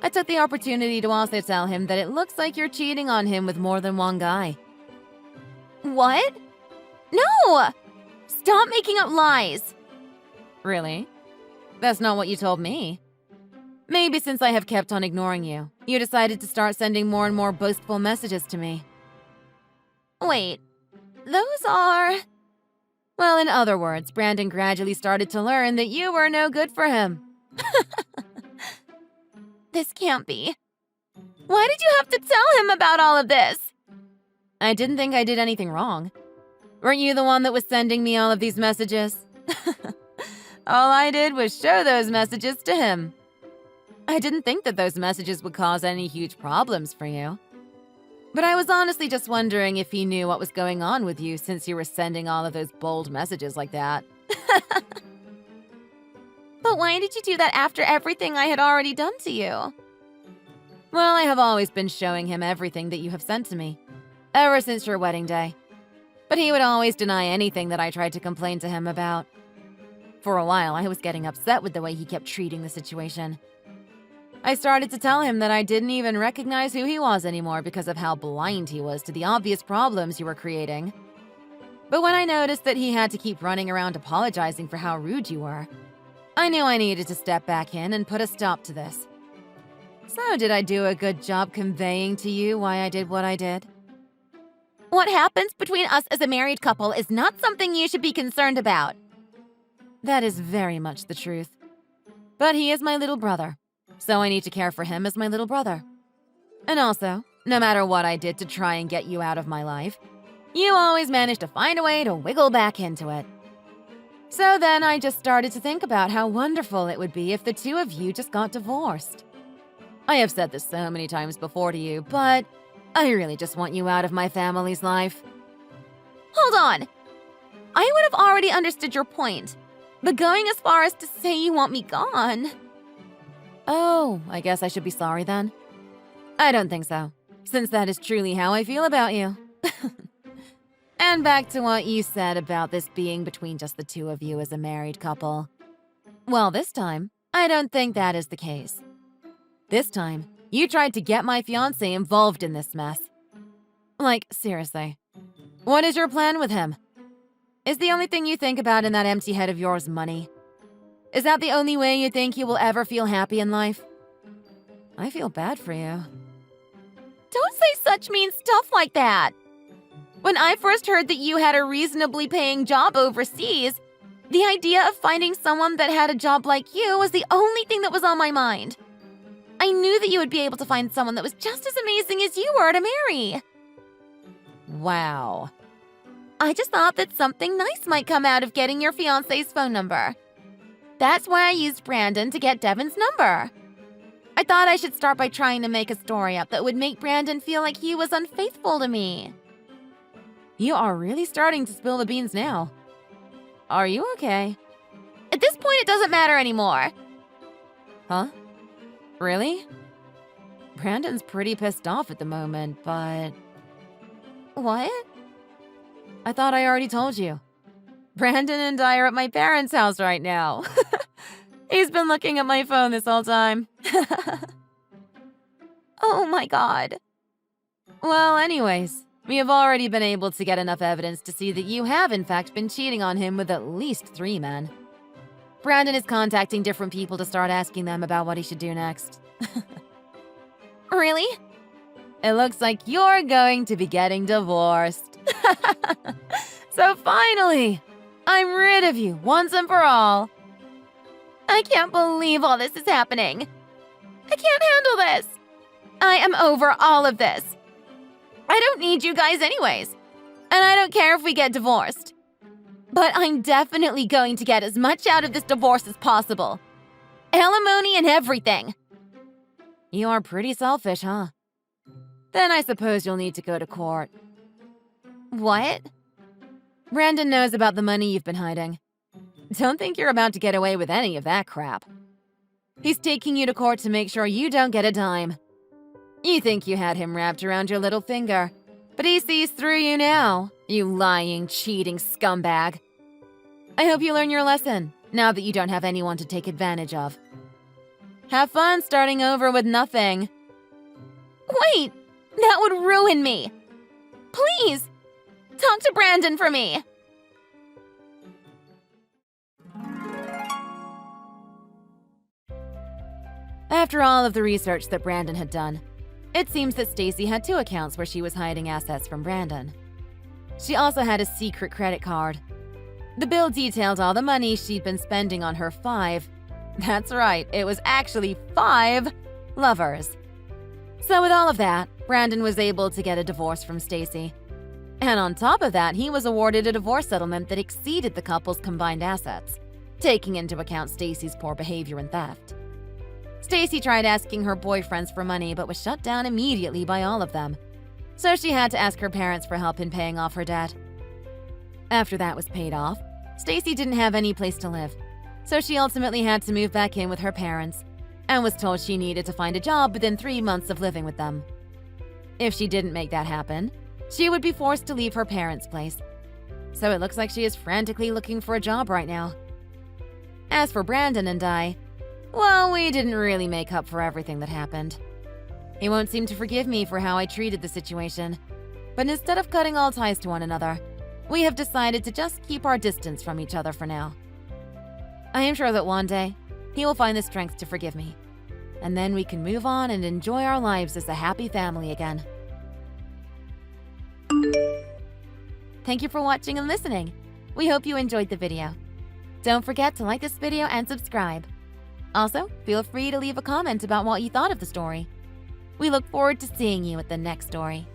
I took the opportunity to also tell him that it looks like you're cheating on him with more than one guy. What? No! Stop making up lies. Really? That's not what you told me. Maybe since I have kept on ignoring you, you decided to start sending more and more boastful messages to me. Wait, those are… Well, in other words, Brandon gradually started to learn that you were no good for him. This can't be. Why did you have to tell him about all of this? I didn't think I did anything wrong. Weren't you the one that was sending me all of these messages? All I did was show those messages to him. I didn't think that those messages would cause any huge problems for you. But I was honestly just wondering if he knew what was going on with you since you were sending all of those bold messages like that. But why did you do that after everything I had already done to you? Well, I have always been showing him everything that you have sent to me, ever since your wedding day. But he would always deny anything that I tried to complain to him about. For a while, I was getting upset with the way he kept treating the situation. I started to tell him that I didn't even recognize who he was anymore because of how blind he was to the obvious problems you were creating. But when I noticed that he had to keep running around apologizing for how rude you were, I knew I needed to step back in and put a stop to this. So did I do a good job conveying to you why I did what I did? What happens between us as a married couple is not something you should be concerned about. That is very much the truth. But he is my little brother, so I need to care for him as my little brother. And also, no matter what I did to try and get you out of my life, you always managed to find a way to wiggle back into it. So then I just started to think about how wonderful it would be if the two of you just got divorced. I have said this so many times before to you, but I really just want you out of my family's life. Hold on. I would have already understood your point, but going as far as to say you want me gone… Oh, I guess I should be sorry then. I don't think so, since that is truly how I feel about you. And back to what you said about this being between just the two of you as a married couple. Well, this time, I don't think that is the case. This time, you tried to get my fiancé involved in this mess. Like, seriously, what is your plan with him? Is the only thing you think about in that empty head of yours money? Is that the only way you think you will ever feel happy in life? I feel bad for you. Don't say such mean stuff like that. When I first heard that you had a reasonably paying job overseas, the idea of finding someone that had a job like you was the only thing that was on my mind. I knew that you would be able to find someone that was just as amazing as you were to marry. Wow. I just thought that something nice might come out of getting your fiancé's phone number. That's why I used Brandon to get Devin's number. I thought I should start by trying to make a story up that would make Brandon feel like he was unfaithful to me. You are really starting to spill the beans now. Are you okay? At this point, it doesn't matter anymore. Huh? Really? Brandon's pretty pissed off at the moment, but… What? I thought I already told you. Brandon and I are at my parents' house right now. He's been looking at my phone this whole time. Oh my god. Well, anyways, we have already been able to get enough evidence to see that you have in fact been cheating on him with at least 3 men. Brandon is contacting different people to start asking them about what he should do next. Really? It looks like you're going to be getting divorced. So finally, I'm rid of you once and for all. I can't believe all this is happening. I can't handle this. I am over all of this. I don't need you guys anyways, and I don't care if we get divorced. But I'm definitely going to get as much out of this divorce as possible. Alimony and everything. You are pretty selfish, huh? Then I suppose you'll need to go to court. What? Brandon knows about the money you've been hiding. Don't think you're about to get away with any of that crap. He's taking you to court to make sure you don't get a dime. You think you had him wrapped around your little finger, but he sees through you now, you lying, cheating scumbag. I hope you learn your lesson, now that you don't have anyone to take advantage of. Have fun starting over with nothing. Wait! That would ruin me! Please! Talk to Brandon for me! After all of the research that Brandon had done, it seems that Stacy had 2 accounts where she was hiding assets from Brandon. She also had a secret credit card. The bill detailed all the money she'd been spending on her 5, that's right, it was actually 5 lovers. So with all of that, Brandon was able to get a divorce from Stacy. And on top of that, he was awarded a divorce settlement that exceeded the couple's combined assets, taking into account Stacy's poor behavior and theft. Stacy tried asking her boyfriends for money but was shut down immediately by all of them, so she had to ask her parents for help in paying off her debt. After that was paid off, Stacy didn't have any place to live, so she ultimately had to move back in with her parents and was told she needed to find a job within 3 months of living with them. If she didn't make that happen, she would be forced to leave her parents' place. So it looks like she is frantically looking for a job right now. As for Brandon and I, well, we didn't really make up for everything that happened. He won't seem to forgive me for how I treated the situation, but instead of cutting all ties to one another, we have decided to just keep our distance from each other for now. I am sure that one day, he will find the strength to forgive me, and then we can move on and enjoy our lives as a happy family again. Thank you for watching and listening. We hope you enjoyed the video. Don't forget to like this video and subscribe. Also, feel free to leave a comment about what you thought of the story. We look forward to seeing you at the next story.